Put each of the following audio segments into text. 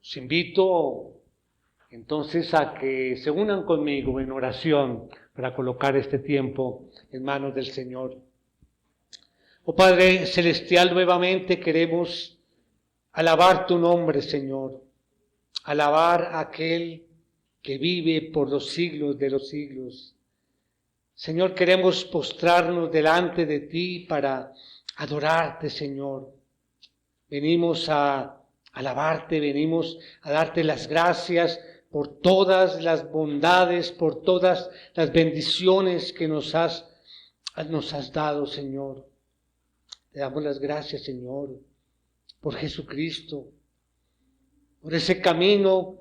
Los invito entonces a que se unan conmigo en oración para colocar este tiempo en manos del Señor. Oh Padre Celestial, nuevamente queremos alabar tu nombre, Señor. Alabar a aquel que vive por los siglos de los siglos. Señor, queremos postrarnos delante de ti para adorarte, Señor. Venimos a alabarte, venimos a darte las gracias por todas las bondades, por todas las bendiciones que nos has dado, Señor. Te damos las gracias, Señor, por Jesucristo, por ese camino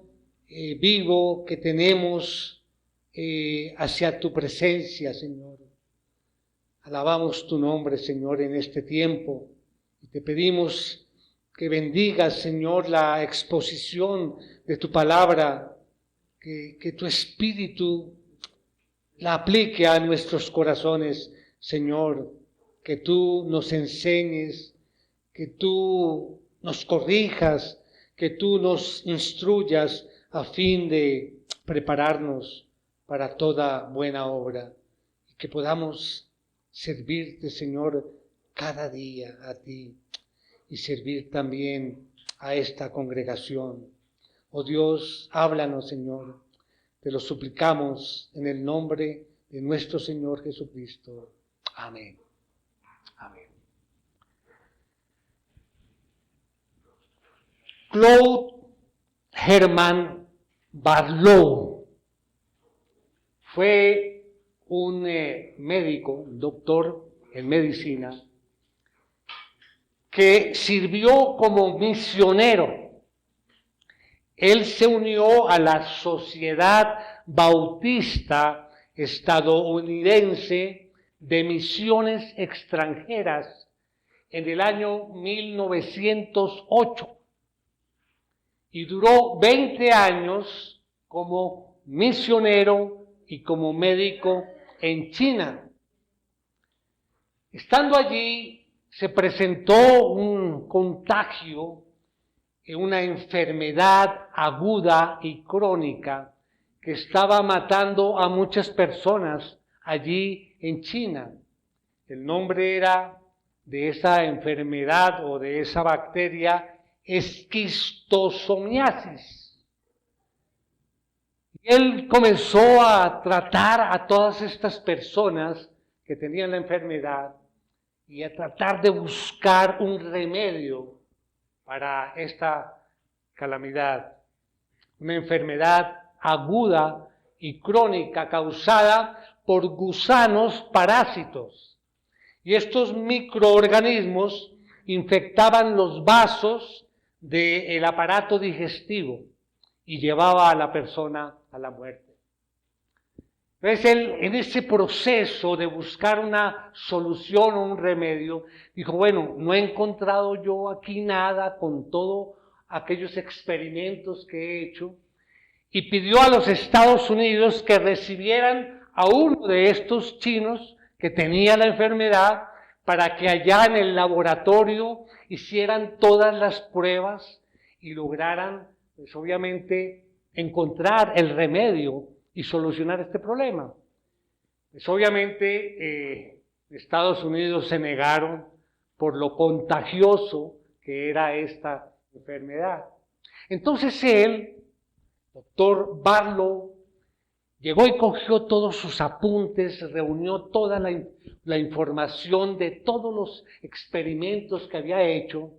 vivo que tenemos hacia tu presencia, Señor. Alabamos tu nombre, Señor, en este tiempo. Y te pedimos que bendigas, Señor, la exposición de tu palabra, que tu Espíritu la aplique a nuestros corazones, Señor, que tú nos enseñes, que tú nos corrijas, que tú nos instruyas a fin de prepararnos para toda buena obra y que podamos servirte, Señor, cada día a ti y servir también a esta congregación. Oh Dios, háblanos, Señor, te lo suplicamos en el nombre de nuestro Señor Jesucristo. Amén. Amén. Claude Herman Barlow fue un médico, un doctor en medicina, que sirvió como misionero. Él se unió a la Sociedad Bautista Estadounidense de Misiones Extranjeras en el año 1908 y duró 20 años como misionero y como médico en China. Estando allí, se presentó un contagio, una enfermedad aguda y crónica que estaba matando a muchas personas allí en China. El nombre era de esa enfermedad o de esa bacteria esquistosomiasis. Y él comenzó a tratar a todas estas personas que tenían la enfermedad y a tratar de buscar un remedio para esta calamidad. Una enfermedad aguda y crónica causada por gusanos parásitos. Y estos microorganismos infectaban los vasos del aparato digestivo y llevaba a la persona a la muerte. Entonces él, en ese proceso de buscar una solución o un remedio, dijo, bueno, no he encontrado yo aquí nada con todos aquellos experimentos que he hecho, y pidió a los Estados Unidos que recibieran a uno de estos chinos que tenía la enfermedad para que allá en el laboratorio hicieran todas las pruebas y lograran, pues obviamente, encontrar el remedio y solucionar este problema. Pues obviamente Estados Unidos se negaron por lo contagioso que era esta enfermedad. Entonces él, doctor Barlow, llegó y cogió todos sus apuntes, reunió toda la información de todos los experimentos que había hecho,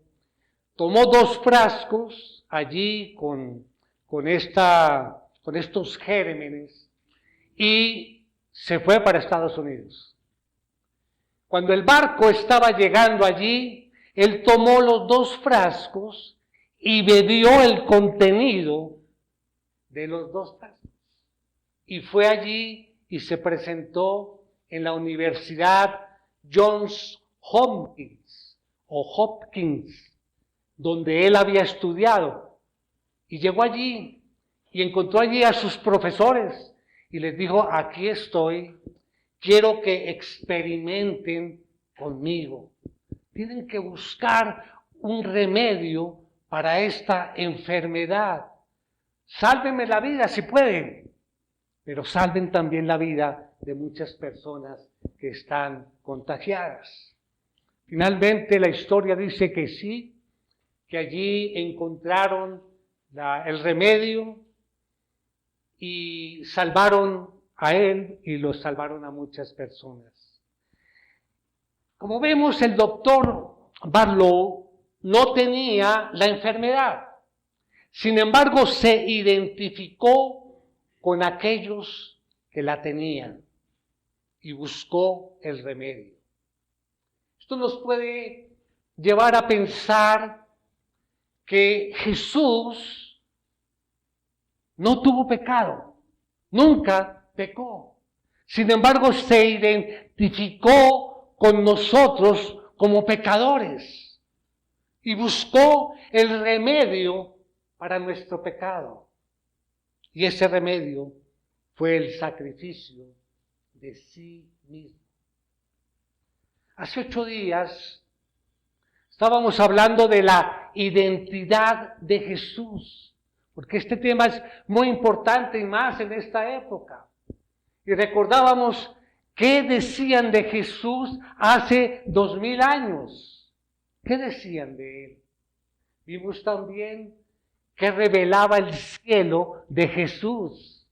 tomó 2 frascos allí con estos gérmenes y se fue para Estados Unidos. Cuando el barco estaba llegando allí, él tomó los 2 frascos y bebió el contenido de los 2 frascos. Y fue allí y se presentó en la Universidad Johns Hopkins, donde él había estudiado. Y llegó allí y encontró allí a sus profesores y les dijo, aquí estoy, quiero que experimenten conmigo. Tienen que buscar un remedio para esta enfermedad. Sálvenme la vida si pueden, pero salven también la vida de muchas personas que están contagiadas. Finalmente la historia dice que sí, que allí encontraron el remedio y salvaron a él y lo salvaron a muchas personas. Como vemos, el doctor Barlow no tenía la enfermedad. Sin embargo, se identificó con aquellos que la tenían y buscó el remedio. Esto nos puede llevar a pensar que Jesús no tuvo pecado, nunca pecó. Sin embargo, se identificó con nosotros como pecadores y buscó el remedio para nuestro pecado. Y ese remedio fue el sacrificio de sí mismo. Hace 8 días estábamos hablando de la identidad de Jesús, porque este tema es muy importante y más en esta época. Y recordábamos qué decían de Jesús hace 2000 años. ¿Qué decían de él? Vimos también que revelaba el cielo de Jesús,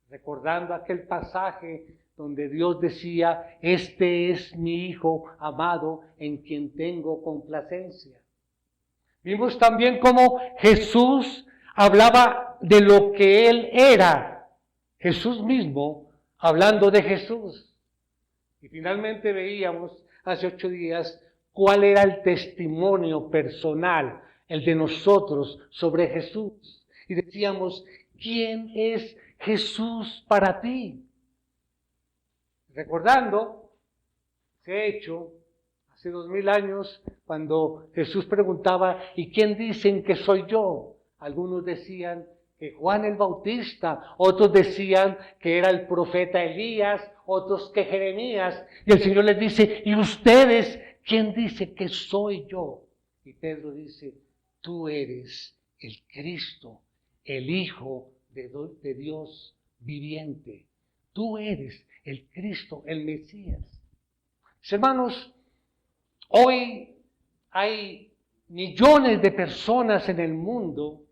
recordando aquel pasaje donde Dios decía: este es mi Hijo amado en quien tengo complacencia. Vimos también cómo Jesús hablaba de lo que Él era, Jesús mismo hablando de Jesús. Y finalmente veíamos hace 8 días cuál era el testimonio personal, el de nosotros sobre Jesús. Y decíamos: ¿quién es Jesús para ti? Recordando ese hecho, hace 2000 años, cuando Jesús preguntaba: ¿y quién dicen que soy yo? Algunos decían que Juan el Bautista, otros decían que era el profeta Elías, otros que Jeremías. Y el Señor les dice: ¿y ustedes quién dice que soy yo? Y Pedro dice: tú eres el Cristo, el Hijo de Dios viviente. Tú eres el Cristo, el Mesías. Mis hermanos, hoy hay millones de personas en el mundo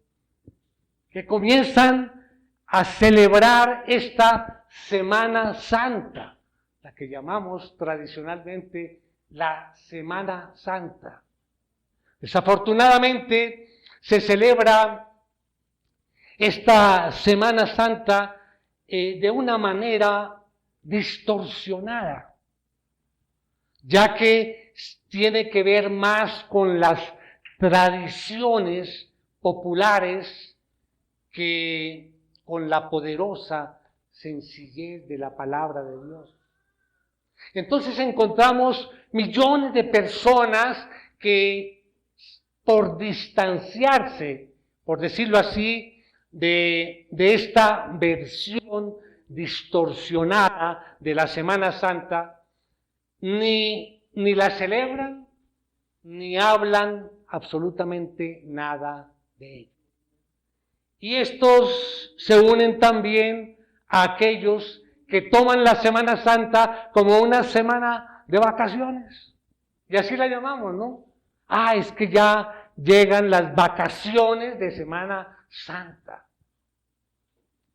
que comienzan a celebrar esta Semana Santa, la que llamamos tradicionalmente la Semana Santa. Desafortunadamente se celebra esta Semana Santa de una manera distorsionada, ya que tiene que ver más con las tradiciones populares que con la poderosa sencillez de la palabra de Dios. Entonces encontramos millones de personas que, por distanciarse, por decirlo así, de esta versión distorsionada de la Semana Santa, ni la celebran, ni hablan absolutamente nada de ello. Y estos se unen también a aquellos que toman la Semana Santa como una semana de vacaciones. Y así la llamamos, ¿no? Es que ya llegan las vacaciones de Semana Santa.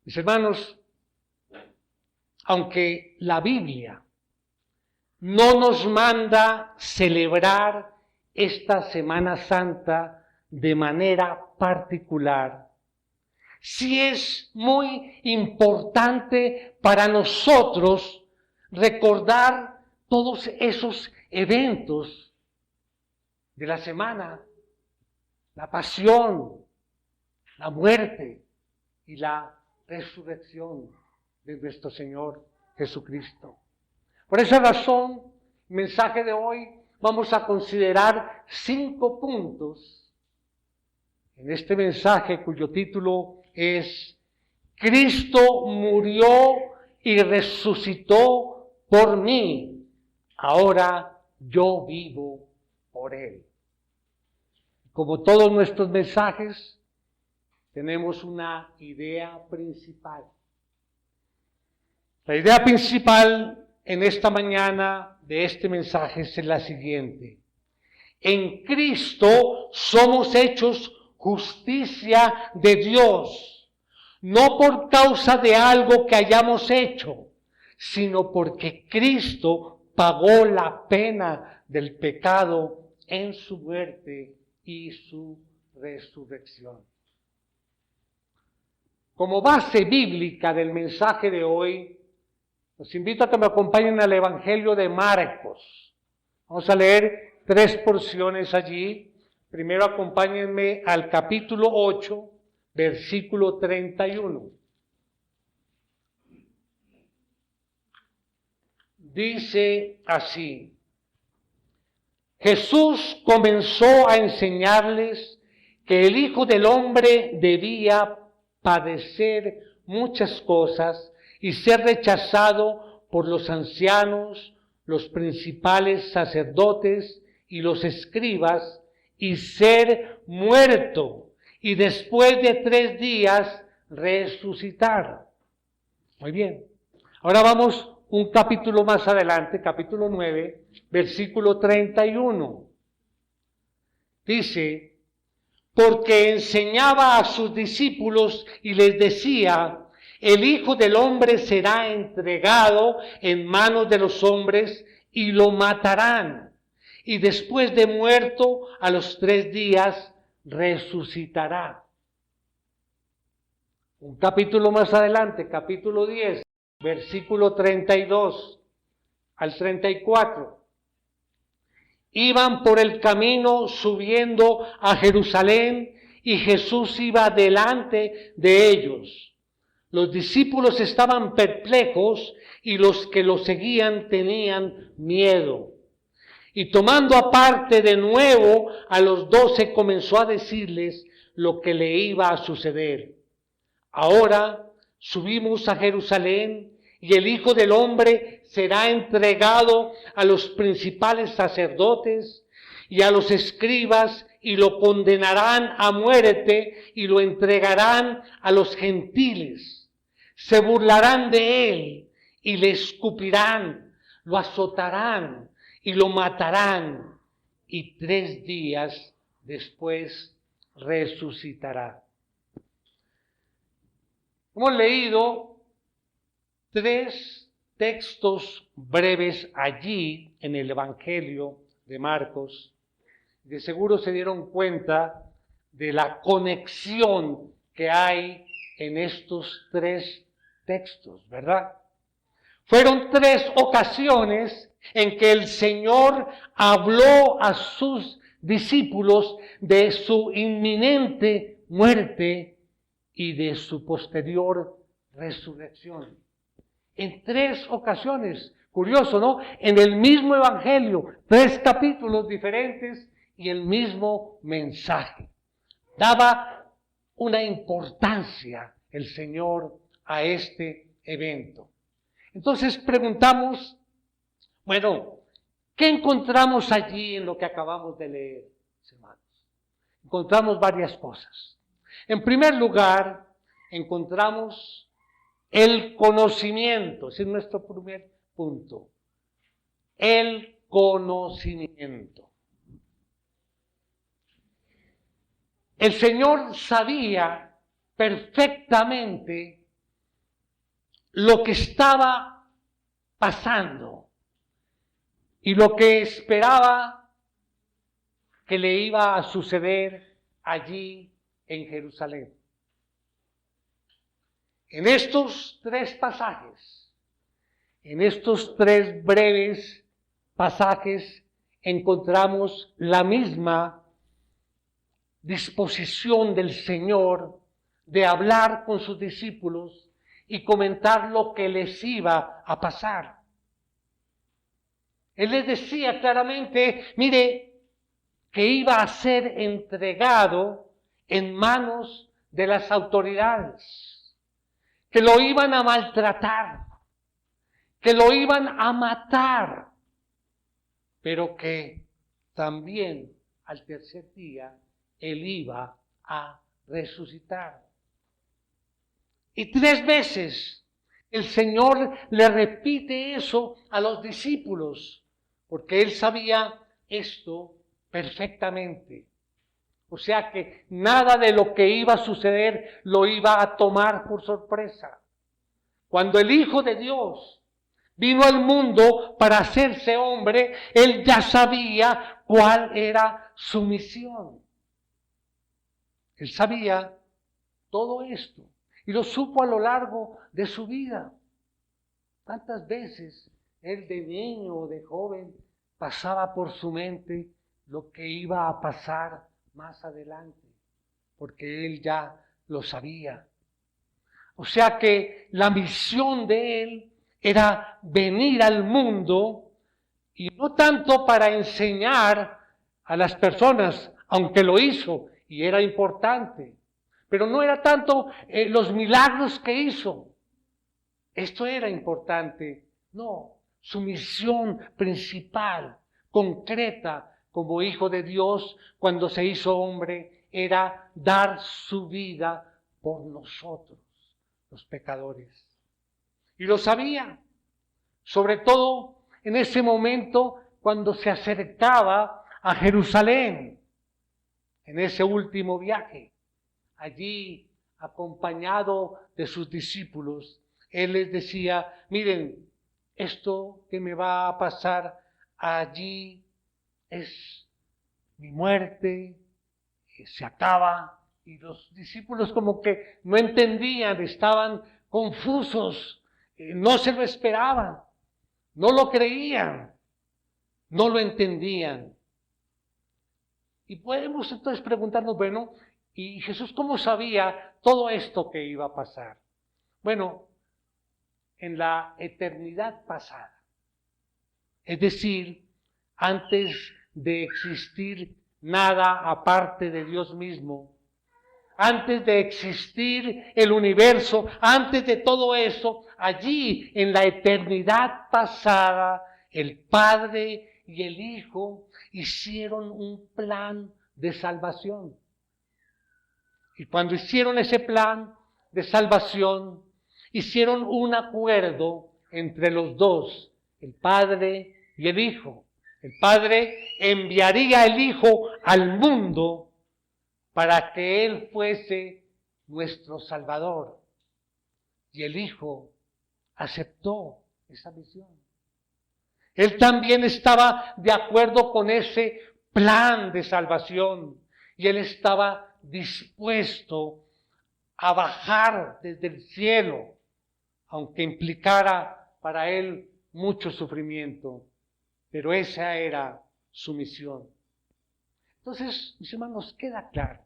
Mis hermanos, aunque la Biblia no nos manda celebrar esta Semana Santa de manera particular, sí es muy importante para nosotros recordar todos esos eventos de la semana: la pasión, la muerte y la resurrección de nuestro Señor Jesucristo. Por esa razón, el mensaje de hoy vamos a considerar 5 puntos en este mensaje, cuyo título es: Cristo murió y resucitó por mí, ahora yo vivo por Él. Como todos nuestros mensajes, tenemos una idea principal. La idea principal en esta mañana de este mensaje es la siguiente. En Cristo somos hechos justicia de Dios, no por causa de algo que hayamos hecho, sino porque Cristo pagó la pena del pecado en su muerte y su resurrección. Como base bíblica del mensaje de hoy, los invito a que me acompañen al Evangelio de Marcos. Vamos a leer 3 porciones allí. Primero acompáñenme al capítulo 8, versículo 31. Dice así: Jesús comenzó a enseñarles que el Hijo del Hombre debía padecer muchas cosas y ser rechazado por los ancianos, los principales sacerdotes y los escribas, y ser muerto, y después de 3 días resucitar. Muy bien. Ahora vamos un capítulo más adelante, capítulo 9, versículo 31. Dice: porque enseñaba a sus discípulos y les decía: el Hijo del Hombre será entregado en manos de los hombres y lo matarán. Y después de muerto, a los 3 días resucitará. Un capítulo más adelante, capítulo 10, versículo 32 al 34. Iban por el camino subiendo a Jerusalén y Jesús iba delante de ellos. Los discípulos estaban perplejos y los que lo seguían tenían miedo. Y tomando aparte de nuevo a los 12 comenzó a decirles lo que le iba a suceder. Ahora subimos a Jerusalén y el Hijo del Hombre será entregado a los principales sacerdotes y a los escribas y lo condenarán a muerte y lo entregarán a los gentiles. Se burlarán de él y le escupirán, lo azotarán y lo matarán, y 3 días después resucitará. Hemos leído 3 textos breves allí en el Evangelio de Marcos. De seguro se dieron cuenta de la conexión que hay en estos 3 textos, ¿verdad? Fueron 3 ocasiones en que el Señor habló a sus discípulos de su inminente muerte y de su posterior resurrección. En 3 ocasiones, curioso, ¿no? En el mismo Evangelio, 3 capítulos diferentes y el mismo mensaje. Daba una importancia el Señor a este evento. Entonces preguntamos, bueno, ¿qué encontramos allí en lo que acabamos de leer, hermanos? Encontramos varias cosas. En primer lugar, encontramos el conocimiento. Ese es nuestro primer punto. El conocimiento. El Señor sabía perfectamente lo que estaba pasando y lo que esperaba que le iba a suceder allí en Jerusalén. En estos 3 pasajes, en estos 3 breves pasajes, encontramos la misma disposición del Señor de hablar con sus discípulos y comentar lo que les iba a pasar. Él les decía claramente, mire, que iba a ser entregado en manos de las autoridades, que lo iban a maltratar, que lo iban a matar, pero que también al tercer día Él iba a resucitar. Y 3 veces el Señor le repite eso a los discípulos, porque Él sabía esto perfectamente. O sea que nada de lo que iba a suceder lo iba a tomar por sorpresa. Cuando el Hijo de Dios vino al mundo para hacerse hombre, Él ya sabía cuál era su misión. Él sabía todo esto y lo supo a lo largo de su vida. ¿Cuántas veces Él de niño o de joven pasaba por su mente lo que iba a pasar más adelante? Porque Él ya lo sabía. O sea que la misión de Él era venir al mundo y no tanto para enseñar a las personas, aunque lo hizo y era importante, pero no era tanto los milagros que hizo. Esto era importante. No, su misión principal, concreta, como Hijo de Dios, cuando se hizo hombre, era dar su vida por nosotros, los pecadores. Y lo sabía, sobre todo en ese momento cuando se acercaba a Jerusalén, en ese último viaje. Allí, acompañado de sus discípulos, Él les decía, miren, esto que me va a pasar allí es mi muerte, se acaba. Y los discípulos como que no entendían, estaban confusos, no se lo esperaban, no lo creían, no lo entendían. Y podemos entonces preguntarnos, bueno, ¿y Jesús cómo sabía todo esto que iba a pasar? Bueno, en la eternidad pasada, es decir, antes de existir nada aparte de Dios mismo, antes de existir el universo, antes de todo eso, allí en la eternidad pasada, el Padre y el Hijo hicieron un plan de salvación. Y cuando hicieron ese plan de salvación, hicieron un acuerdo entre los dos, el Padre y el Hijo. El Padre enviaría al Hijo al mundo para que Él fuese nuestro Salvador. Y el Hijo aceptó esa misión. Él también estaba de acuerdo con ese plan de salvación. Y Él estaba dispuesto a bajar desde el cielo, aunque implicara para Él mucho sufrimiento. Pero esa era su misión. Entonces, mis hermanos, queda claro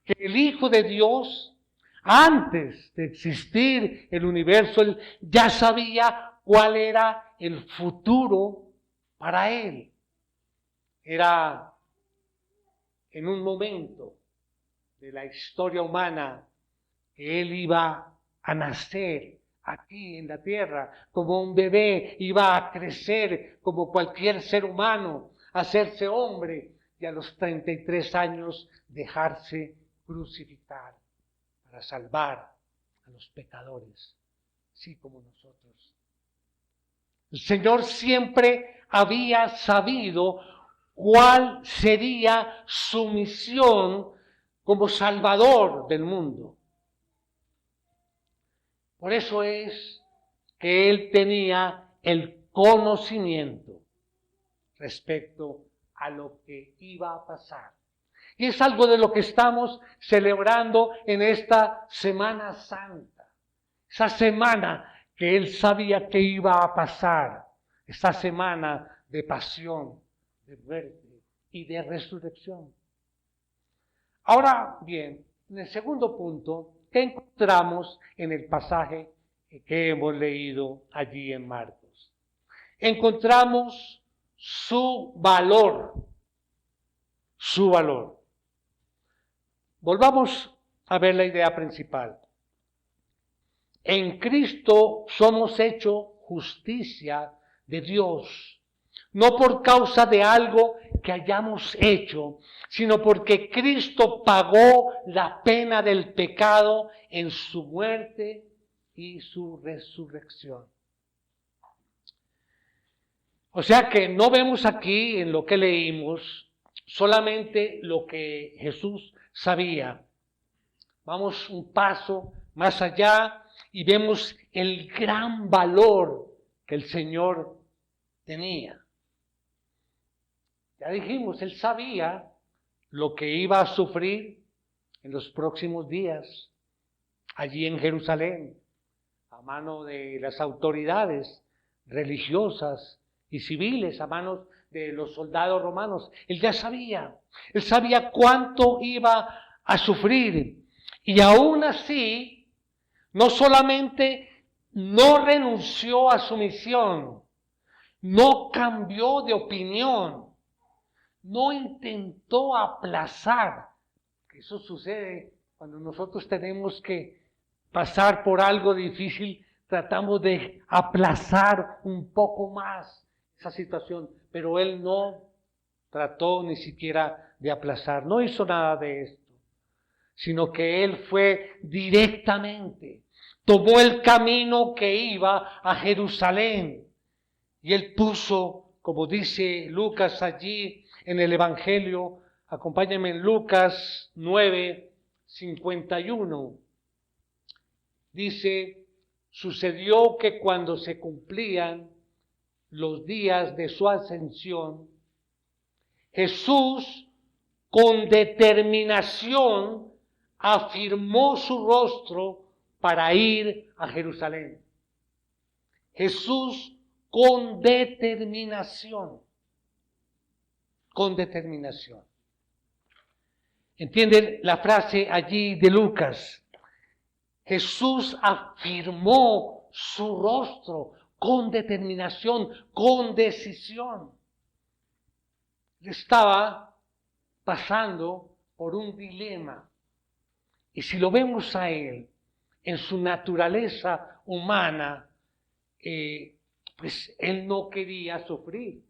que el Hijo de Dios, antes de existir el universo, Él ya sabía cuál era el futuro para Él. Era en un momento de la historia humana que Él iba a nacer aquí en la tierra como un bebé, iba a crecer como cualquier ser humano, a hacerse hombre y a los 33 años dejarse crucificar para salvar a los pecadores, así como nosotros. El Señor siempre había sabido cuál sería su misión como Salvador del mundo. Por eso es que Él tenía el conocimiento respecto a lo que iba a pasar. Y es algo de lo que estamos celebrando en esta Semana Santa. Esa semana que Él sabía que iba a pasar. Esa semana de pasión, de muerte y de resurrección. Ahora bien, en el segundo punto, ¿qué encontramos en el pasaje que hemos leído allí en Marcos? Encontramos su valor. Su valor. Volvamos a ver la idea principal. En Cristo somos hechos justicia de Dios no por causa de algo que hayamos hecho, sino porque Cristo pagó la pena del pecado en su muerte y su resurrección. O sea que no vemos aquí en lo que leímos solamente lo que Jesús sabía. Vamos un paso más allá y vemos el gran valor que el Señor tenía. Ya dijimos, Él sabía lo que iba a sufrir en los próximos días, allí en Jerusalén, a mano de las autoridades religiosas y civiles, a manos de los soldados romanos. Él ya sabía, Él sabía cuánto iba a sufrir. Y aún así, no solamente no renunció a su misión, no cambió de opinión, no intentó aplazar. Eso sucede cuando nosotros tenemos que pasar por algo difícil, tratamos de aplazar un poco más esa situación, pero él no trató ni siquiera de aplazar, no hizo nada de esto, sino que él fue directamente, tomó el camino que iba a Jerusalén y él puso, como dice Lucas allí en el Evangelio, acompáñenme en Lucas 9:51, dice: sucedió que cuando se cumplían los días de su ascensión, Jesús con determinación afirmó su rostro para ir a Jerusalén. Jesús con determinación. Con determinación. ¿Entienden la frase allí de Lucas? Jesús afirmó su rostro con determinación, con decisión. Estaba pasando por un dilema. Y si lo vemos a él, en su naturaleza humana, pues él no quería sufrir.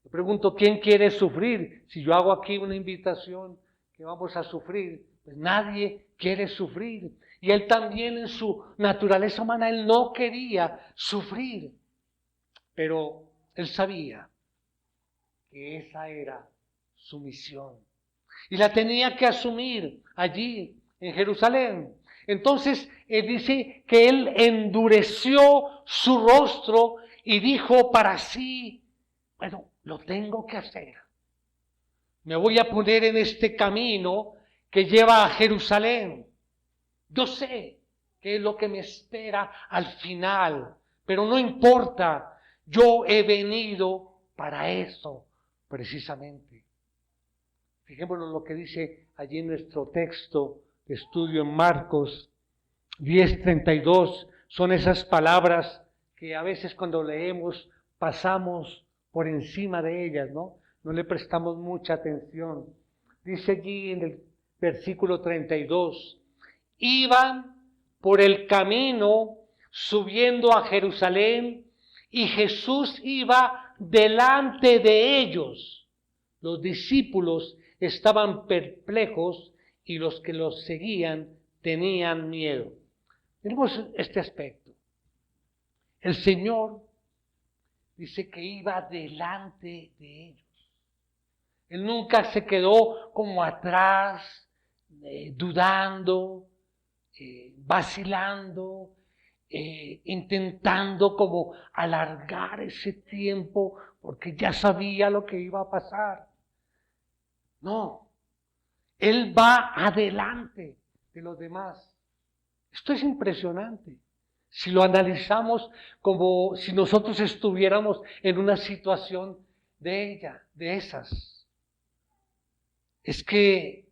Me pregunto, ¿quién quiere sufrir? Si yo hago aquí una invitación que vamos a sufrir, pues nadie quiere sufrir. Y él también en su naturaleza humana, él no quería sufrir. Pero él sabía que esa era su misión. Y la tenía que asumir allí en Jerusalén. Entonces, él dice que él endureció su rostro y dijo para sí: bueno, lo tengo que hacer. Me voy a poner en este camino que lleva a Jerusalén. Yo sé qué es lo que me espera al final, pero no importa. Yo he venido para eso, precisamente. Fijémonos lo que dice allí en nuestro texto de estudio en Marcos 10:32. Son esas palabras que a veces cuando leemos pasamos por encima de ellas, ¿no? No le prestamos mucha atención. Dice allí en el versículo 32, iban por el camino subiendo a Jerusalén y Jesús iba delante de ellos. Los discípulos estaban perplejos y los que los seguían tenían miedo. Tenemos este aspecto. El Señor dice que iba delante de ellos. Él nunca se quedó como atrás, dudando, vacilando, intentando como alargar ese tiempo porque ya sabía lo que iba a pasar. No, Él va adelante de los demás. Esto es impresionante. Si lo analizamos como si nosotros estuviéramos en una situación de esas. Es que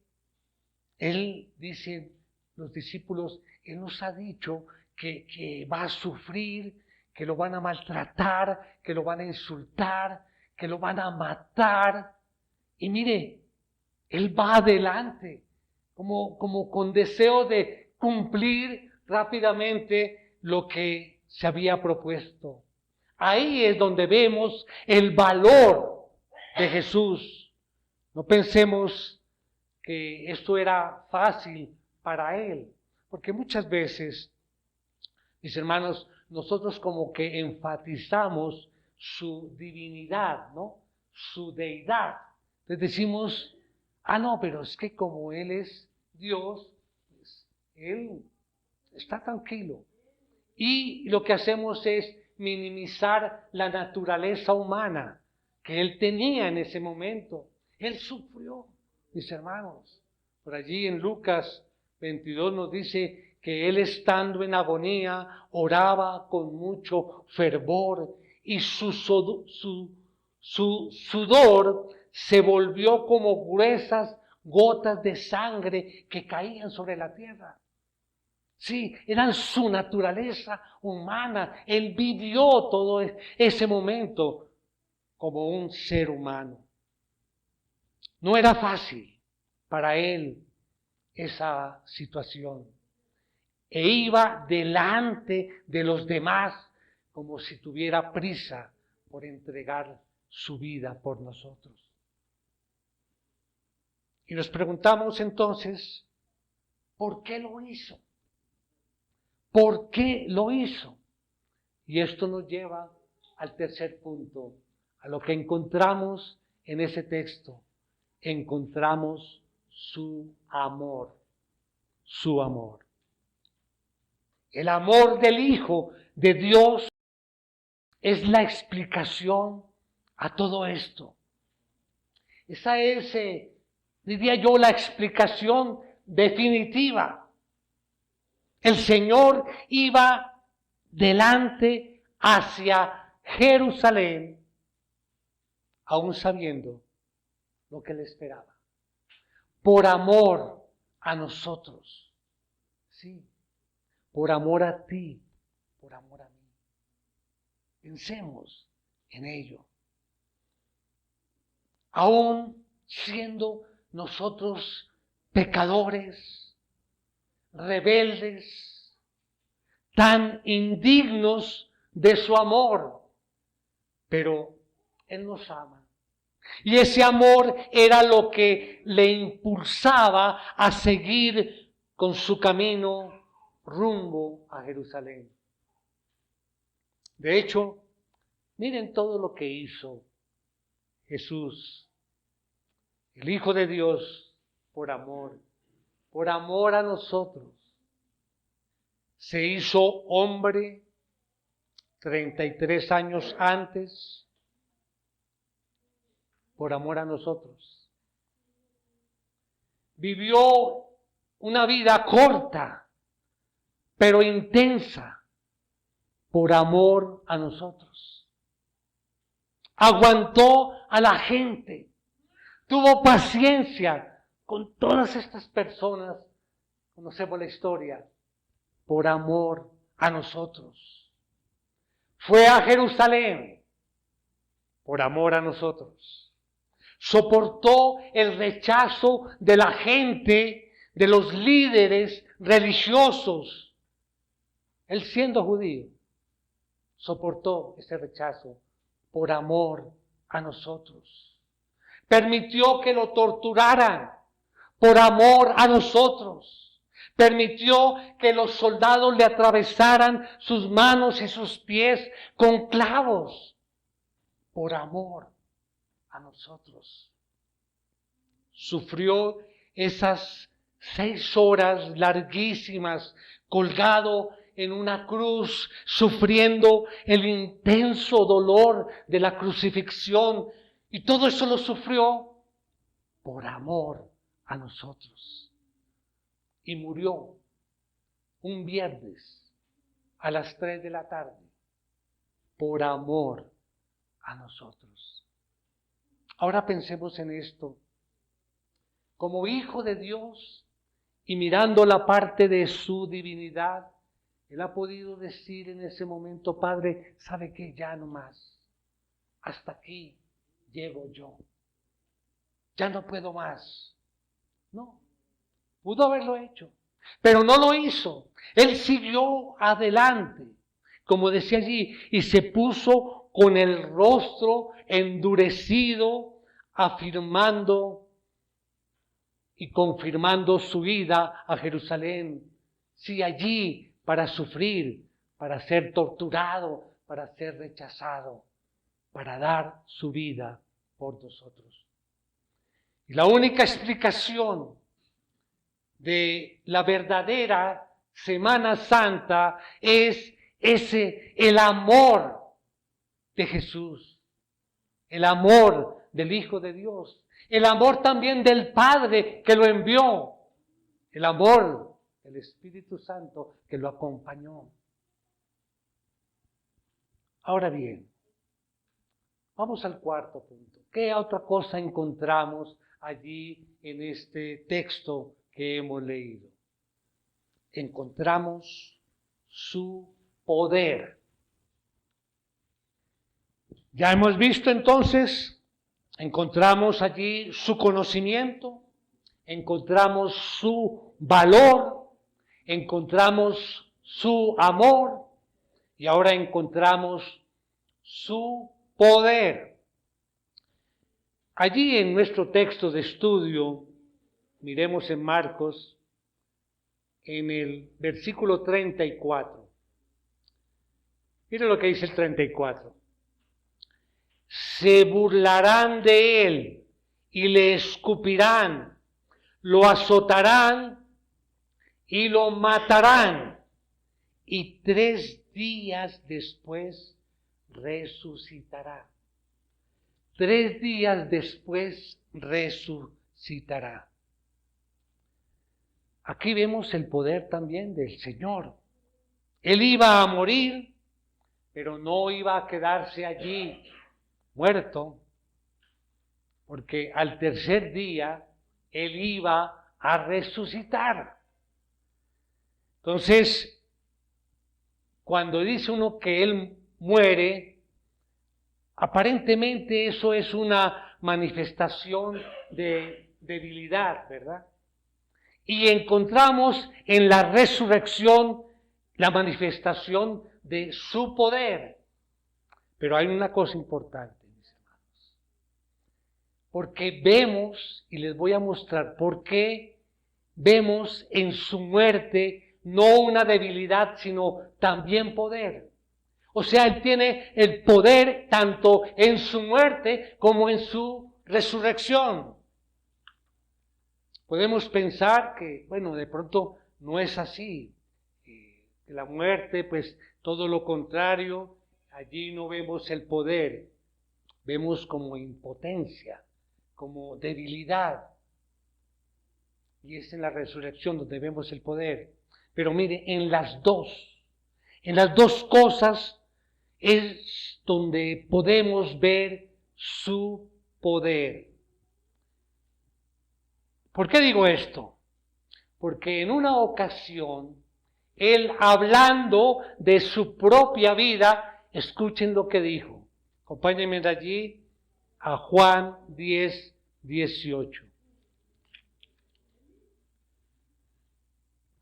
Él, dicen los discípulos, Él nos ha dicho que va a sufrir, que lo van a maltratar, que lo van a insultar, que lo van a matar. Y mire, Él va adelante, como con deseo de cumplir rápidamente lo que se había propuesto. Ahí es donde vemos el valor de Jesús. No pensemos que esto era fácil para Él, porque muchas veces, mis hermanos, nosotros como que enfatizamos su divinidad, ¿no? Su deidad. Entonces decimos, no, pero es que como Él es Dios, pues, Él está tranquilo. Y lo que hacemos es minimizar la naturaleza humana que Él tenía en ese momento. Él sufrió, mis hermanos. Por allí en Lucas 22 nos dice que Él, estando en agonía, oraba con mucho fervor y su sudor se volvió como gruesas gotas de sangre que caían sobre la tierra. Sí, eran su naturaleza humana. Él vivió todo ese momento como un ser humano. No era fácil para él esa situación. E iba delante de los demás como si tuviera prisa por entregar su vida por nosotros. Y nos preguntamos entonces, ¿por qué lo hizo? ¿Por qué lo hizo? Y esto nos lleva al tercer punto, a lo que encontramos en ese texto. Encontramos su amor, su amor. El amor del Hijo de Dios es la explicación a todo esto. Esa es, diría yo, la explicación definitiva. El Señor iba delante hacia Jerusalén, aún sabiendo lo que le esperaba. Por amor a nosotros. Sí, por amor a ti, por amor a mí. Pensemos en ello. Aún siendo nosotros pecadores, rebeldes, tan indignos de su amor, pero Él nos ama. Y ese amor era lo que le impulsaba a seguir con su camino rumbo a Jerusalén. De hecho, miren todo lo que hizo Jesús, el Hijo de Dios, por amor a nosotros. Se hizo hombre 33 años antes, por amor a nosotros. Vivió una vida corta, pero intensa, por amor a nosotros. Aguantó a la gente, tuvo paciencia con todas estas personas, conocemos la historia, por amor a nosotros. Fue a Jerusalén, por amor a nosotros. Soportó el rechazo de la gente, de los líderes religiosos. Él siendo judío, soportó ese rechazo por amor a nosotros. Permitió que lo torturaran por amor a nosotros. Permitió que los soldados le atravesaran sus manos y sus pies con clavos por amor a nosotros. Sufrió esas 6 horas larguísimas colgado en una cruz, sufriendo el intenso dolor de la crucifixión. Y todo eso lo sufrió por amor a nosotros. Y murió un viernes a las 3 de la tarde por amor a nosotros. Ahora pensemos en esto. Como Hijo de Dios y mirando la parte de su divinidad, Él ha podido decir en ese momento, Padre, ¿sabe qué? Ya no más. Hasta aquí llego yo. Ya no puedo más. No, pudo haberlo hecho, pero no lo hizo. Él siguió adelante como decía allí, y se puso con el rostro endurecido, afirmando y confirmando su ida a Jerusalén. Sí, allí para sufrir, para ser torturado, para ser rechazado, para dar su vida por nosotros. Y la única explicación de la verdadera Semana Santa es el amor de Jesús, el amor del Hijo de Dios, el amor también del Padre que lo envió, el amor del Espíritu Santo que lo acompañó. Ahora bien, vamos al cuarto punto. ¿Qué otra cosa encontramos allí en este texto que hemos leído? Encontramos su poder. Ya hemos visto entonces, encontramos allí su conocimiento, encontramos su valor, encontramos su amor y ahora encontramos su poder. Allí en nuestro texto de estudio, miremos en Marcos, en el versículo 34. Mire lo que dice el 34. Se burlarán de él y le escupirán, lo azotarán y lo matarán, y 3 días después resucitará. 3 días después resucitará. Aquí vemos el poder también del Señor. Él iba a morir, pero no iba a quedarse allí muerto, porque al tercer día Él iba a resucitar. Entonces, cuando dice uno que Él muere, aparentemente eso es una manifestación de debilidad, ¿verdad? Y encontramos en la resurrección la manifestación de su poder. Pero hay una cosa importante, mis hermanos. Porque vemos, y les voy a mostrar por qué vemos en su muerte no una debilidad, sino también poder. O sea, Él tiene el poder tanto en su muerte como en su resurrección. Podemos pensar que, bueno, de pronto no es así. Que la muerte, pues todo lo contrario, allí no vemos el poder, vemos como impotencia, como debilidad. Y es en la resurrección donde vemos el poder. Pero mire, en las dos cosas es donde podemos ver su poder. ¿Por qué digo esto? Porque en una ocasión, Él hablando de su propia vida, escuchen lo que dijo. Acompáñenme de allí a Juan 10, 18.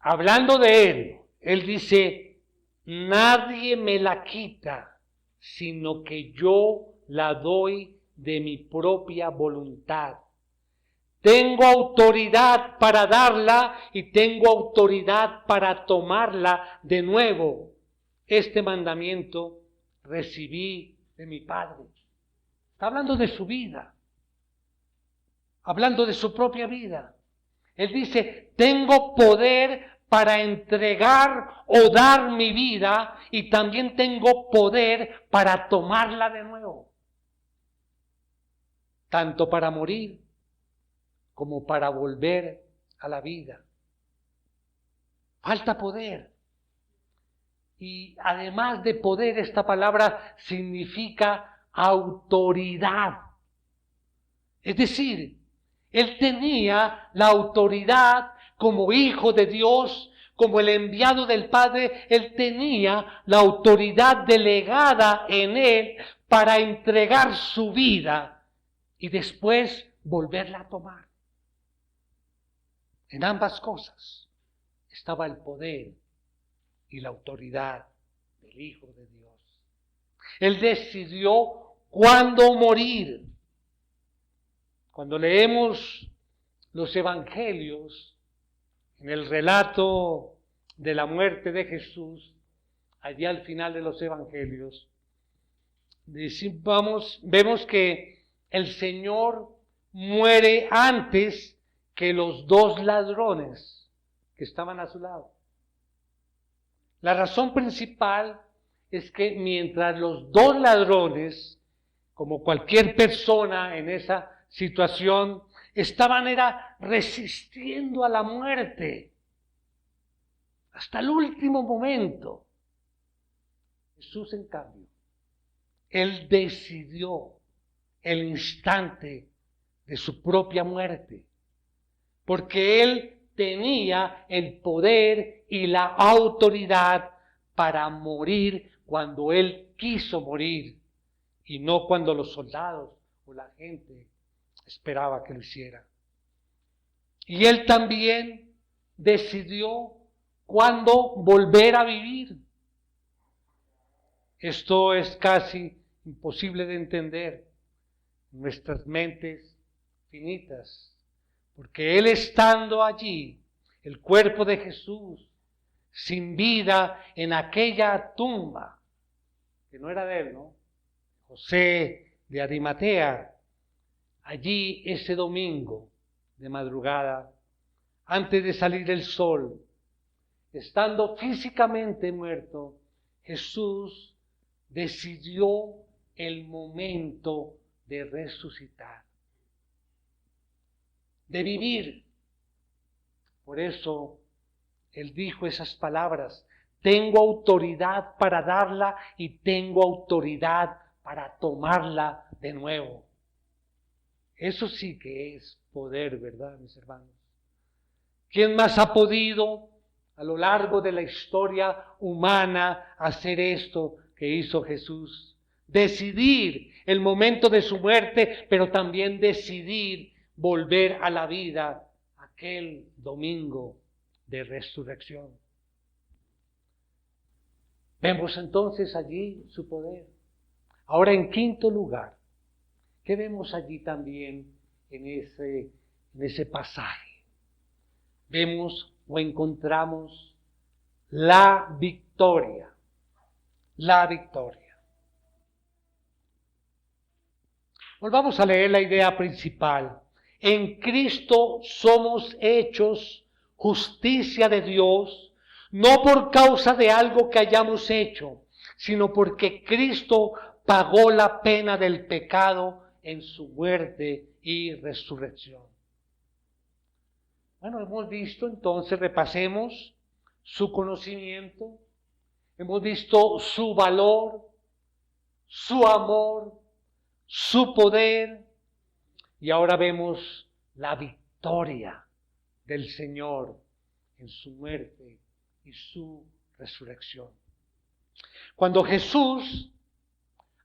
Hablando de Él dice, nadie me la quita, sino que yo la doy de mi propia voluntad. Tengo autoridad para darla y tengo autoridad para tomarla de nuevo. Este mandamiento recibí de mi Padre. Está hablando de su vida, hablando de su propia vida. Él dice, tengo poder para entregar o dar mi vida y también tengo poder para tomarla de nuevo. Tanto para morir como para volver a la vida. Falta poder. Y además de poder, esta palabra significa autoridad. Es decir, Él tenía la autoridad como hijo de Dios, como el enviado del Padre. Él tenía la autoridad delegada en Él para entregar su vida y después volverla a tomar. En ambas cosas estaba el poder y la autoridad del Hijo de Dios. Él decidió cuándo morir. Cuando leemos los evangelios, en el relato de la muerte de Jesús, allí al final de los evangelios, vemos que el Señor muere antes que los dos ladrones que estaban a su lado. La razón principal es que mientras los dos ladrones, como cualquier persona en esa situación, estaban resistiendo a la muerte hasta el último momento, Jesús, en cambio, Él decidió el instante de su propia muerte, porque Él tenía el poder y la autoridad para morir cuando Él quiso morir y no cuando los soldados o la gente esperaba que lo hiciera. Y Él también decidió cuándo volver a vivir. Esto es casi imposible de entender en nuestras mentes finitas, porque Él estando allí, el cuerpo de Jesús, sin vida en aquella tumba, que no era de Él, ¿no? José de Arimatea, allí ese domingo de madrugada, antes de salir el sol, estando físicamente muerto, Jesús decidió el momento de resucitar, de vivir. Por eso Él dijo esas palabras: tengo autoridad para darla y tengo autoridad para tomarla de nuevo. Eso sí que es poder, ¿verdad, mis hermanos? ¿Quién más ha podido a lo largo de la historia humana hacer esto que hizo Jesús? Decidir el momento de su muerte, pero también decidir volver a la vida aquel domingo de resurrección. Vemos entonces allí su poder. Ahora, en quinto lugar, ¿qué vemos allí también en ese pasaje? Vemos o encontramos la victoria. La victoria. Volvamos a leer la idea principal. En Cristo somos hechos justicia de Dios, no por causa de algo que hayamos hecho, sino porque Cristo pagó la pena del pecado en su muerte y resurrección. Bueno, hemos visto entonces, repasemos su conocimiento, hemos visto su valor, su amor, su poder, y ahora vemos la victoria del Señor en su muerte y su resurrección. Cuando Jesús,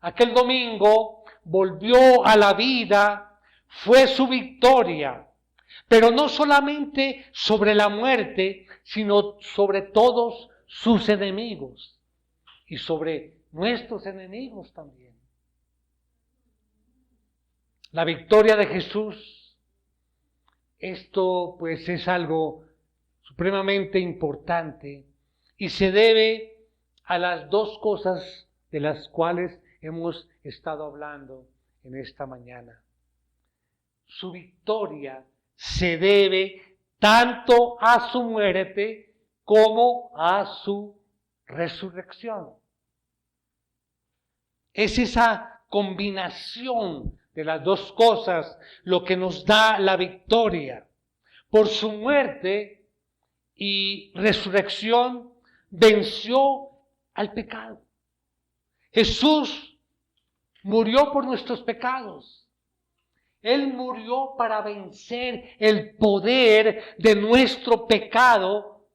aquel domingo, volvió a la vida, fue su victoria, pero no solamente sobre la muerte, sino sobre todos sus enemigos y sobre nuestros enemigos también. La victoria de Jesús, esto pues es algo supremamente importante y se debe a las dos cosas de las cuales hemos estado hablando en esta mañana. Su victoria se debe tanto a su muerte como a su resurrección. Es esa combinación de las dos cosas lo que nos da la victoria. Por su muerte y resurrección venció al pecado. Jesús murió por nuestros pecados. Él murió para vencer el poder de nuestro pecado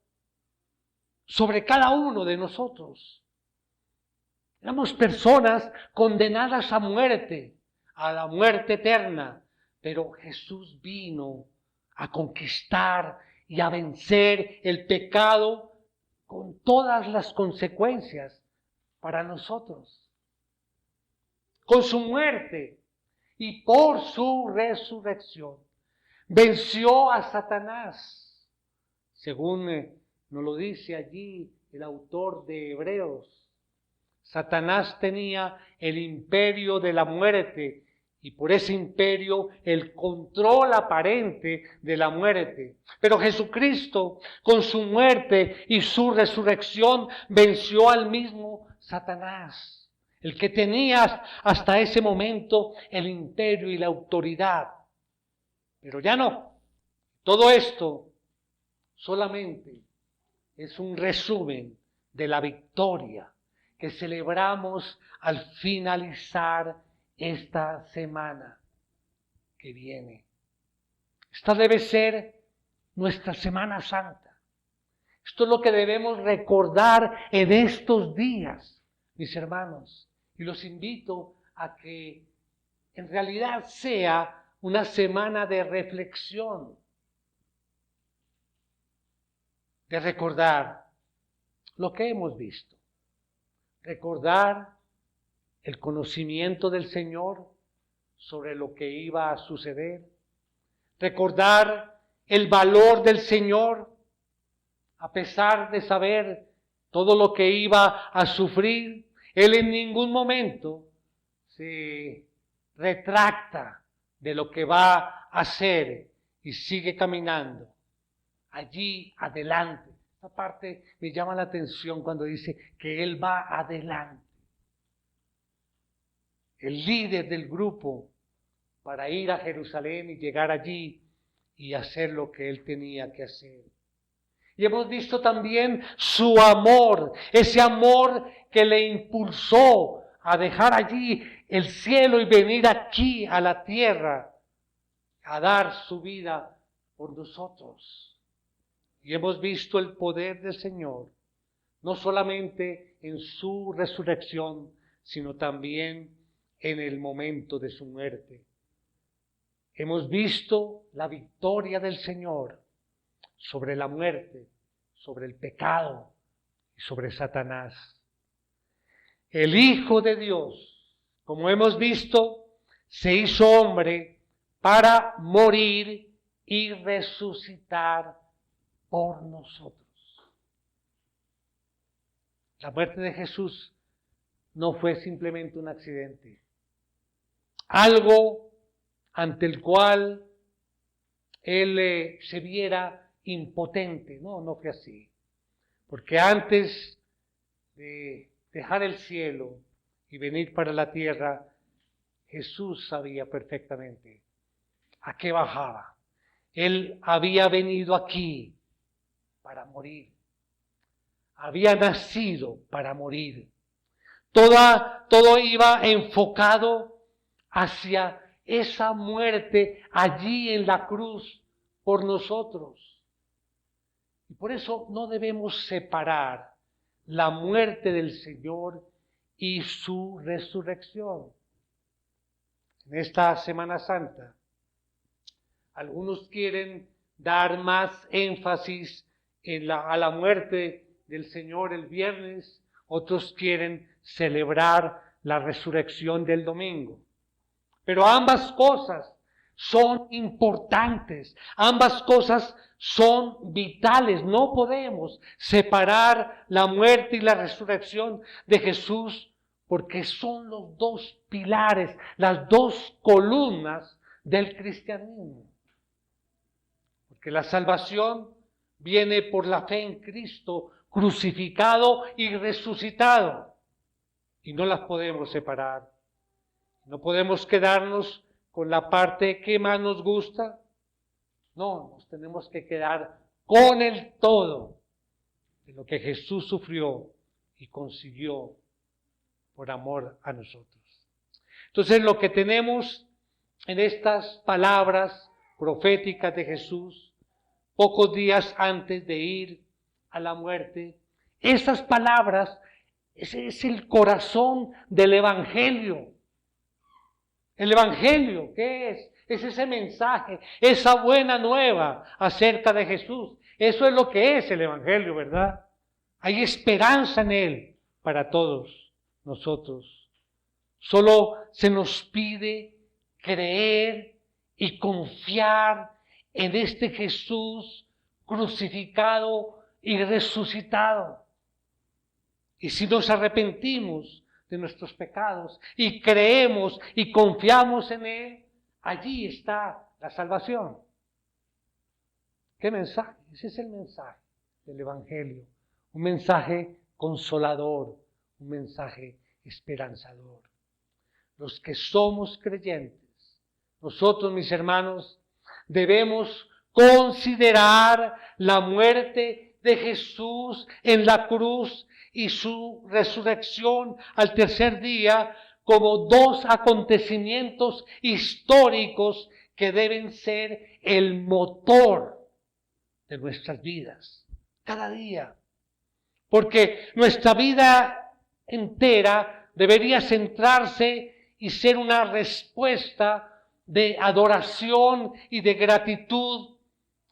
sobre cada uno de nosotros. Éramos personas condenadas a muerte, a la muerte eterna, pero Jesús vino a conquistar y a vencer el pecado con todas las consecuencias para nosotros. Con su muerte y por su resurrección venció a Satanás, según nos lo dice allí el autor de Hebreos. Satanás tenía el imperio de la muerte y por ese imperio el control aparente de la muerte. Pero Jesucristo, con su muerte y su resurrección, venció al mismo Satanás, el que tenía hasta ese momento el imperio y la autoridad. Pero ya no. Todo esto solamente es un resumen de la victoria que celebramos al finalizar esta semana que viene. Esta debe ser nuestra Semana Santa. Esto es lo que debemos recordar en estos días, mis hermanos. Y los invito a que en realidad sea una semana de reflexión, de recordar lo que hemos visto. Recordar el conocimiento del Señor sobre lo que iba a suceder. Recordar el valor del Señor a pesar de saber todo lo que iba a sufrir. Él en ningún momento se retracta de lo que va a hacer y sigue caminando allí adelante. Esta parte me llama la atención cuando dice que Él va adelante. El líder del grupo para ir a Jerusalén y llegar allí y hacer lo que Él tenía que hacer. Y hemos visto también su amor, ese amor que le impulsó a dejar allí el cielo y venir aquí a la tierra a dar su vida por nosotros. Y hemos visto el poder del Señor, no solamente en su resurrección, sino también en el momento de su muerte. Hemos visto la victoria del Señor sobre la muerte, sobre el pecado y sobre Satanás. El Hijo de Dios, como hemos visto, se hizo hombre para morir y resucitar por nosotros. La muerte de Jesús no fue simplemente un accidente, algo ante el cual Él se viera impotente. No fue así. Porque antes de dejar el cielo y venir para la tierra, Jesús sabía perfectamente a qué bajaba. Él había venido aquí para morir. Había nacido para morir. Todo iba enfocado hacia esa muerte allí en la cruz por nosotros. Y por eso no debemos separar la muerte del Señor y su resurrección. En esta Semana Santa, algunos quieren dar más énfasis a la muerte del Señor el viernes, otros quieren celebrar la resurrección del domingo. Pero ambas cosas son importantes, ambas cosas son vitales. No podemos separar la muerte y la resurrección de Jesús porque son los dos pilares, las dos columnas del cristianismo. Porque la salvación viene por la fe en Cristo crucificado y resucitado. Y no las podemos separar. No podemos quedarnos con la parte que más nos gusta. No, nos tenemos que quedar con el todo de lo que Jesús sufrió y consiguió por amor a nosotros. Entonces, lo que tenemos en estas palabras proféticas de Jesús, pocos días antes de ir a la muerte, estas palabras, ese es el corazón del Evangelio. El Evangelio, ¿qué es? Es ese mensaje, esa buena nueva acerca de Jesús. Eso es lo que es el Evangelio, ¿verdad? Hay esperanza en Él para todos. nosotros. Solo se nos pide creer y confiar en este Jesús crucificado y resucitado. Y si nos arrepentimos de nuestros pecados y creemos y confiamos en Él, allí está la salvación. ¿Qué mensaje? Ese es el mensaje del Evangelio. Un mensaje consolador, un mensaje esperanzador. Los que somos creyentes, nosotros, mis hermanos, debemos considerar la muerte de Jesús en la cruz y su resurrección al tercer día como dos acontecimientos históricos que deben ser el motor de nuestras vidas, cada día. Porque nuestra vida entera debería centrarse y ser una respuesta de adoración y de gratitud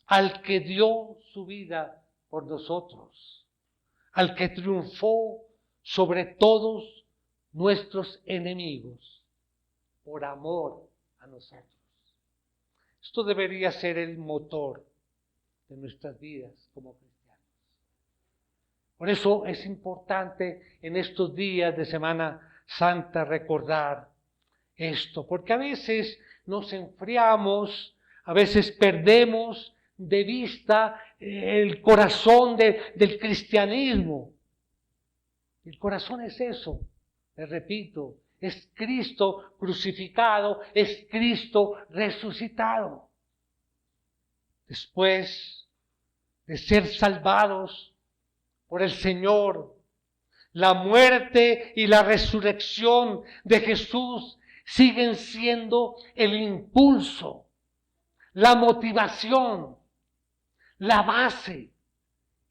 al que dio su vida por nosotros, al que triunfó sobre todos nuestros enemigos por amor a nosotros. Esto debería ser el motor de nuestras vidas como cristianos. Por eso es importante en estos días de Semana Santa recordar esto, porque a veces nos enfriamos, a veces perdemos de vista el corazón del cristianismo. El corazón es eso, les repito, es Cristo crucificado, es Cristo resucitado. Después de ser salvados por el Señor, la muerte y la resurrección de Jesús siguen siendo el impulso, la motivación, la base,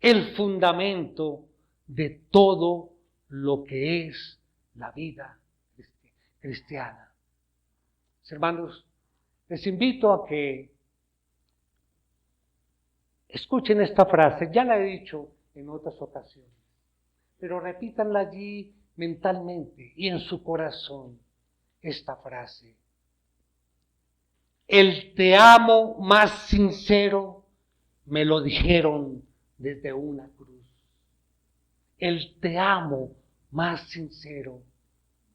el fundamento de todo lo que es la vida cristiana. Hermanos, les invito a que escuchen esta frase, ya la he dicho en otras ocasiones, pero repítanla allí mentalmente y en su corazón esta frase. El te amo más sincero me lo dijeron desde una cruz. El te amo más sincero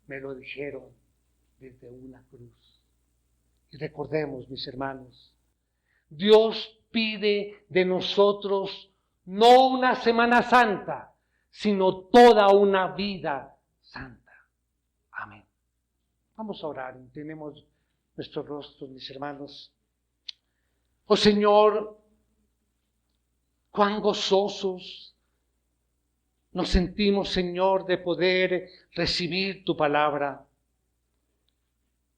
me lo dijeron desde una cruz. Y recordemos, mis hermanos, Dios pide de nosotros no una Semana Santa, sino toda una vida santa. Amén. Vamos a orar, tenemos nuestros rostros, mis hermanos. Oh Señor, cuán gozosos nos sentimos, Señor, de poder recibir tu palabra.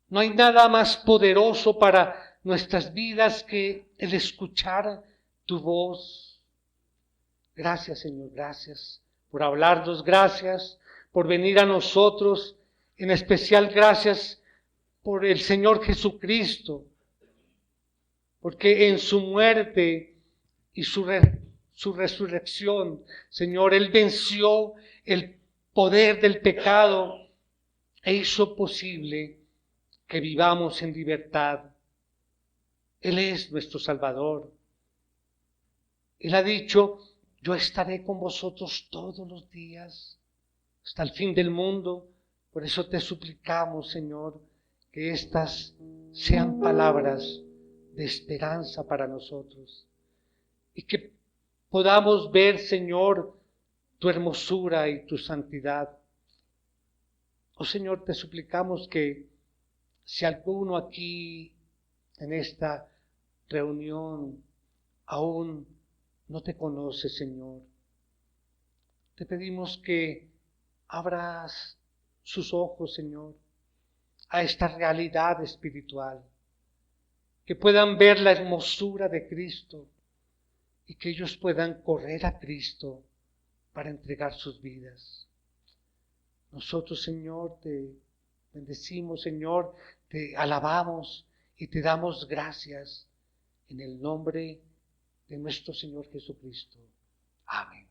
No hay nada más poderoso para nuestras vidas que el escuchar tu voz. Gracias, Señor, gracias por hablarnos, gracias por venir a nosotros, en especial gracias por el Señor Jesucristo, porque en su muerte y su resurrección, Señor, Él venció el poder del pecado e hizo posible que vivamos en libertad. Él es nuestro Salvador. Él ha dicho, yo estaré con vosotros todos los días, hasta el fin del mundo. Por eso te suplicamos, Señor, que estas sean palabras de esperanza para nosotros. Y que podamos ver, Señor, tu hermosura y tu santidad. Oh Señor, te suplicamos que si alguno aquí en esta reunión aún no te conoce, Señor, te pedimos que abras sus ojos, Señor, a esta realidad espiritual, que puedan ver la hermosura de Cristo y que ellos puedan correr a Cristo para entregar sus vidas. Nosotros, Señor, te bendecimos, Señor, te alabamos y te damos gracias en el nombre de nuestro Señor Jesucristo. Amén.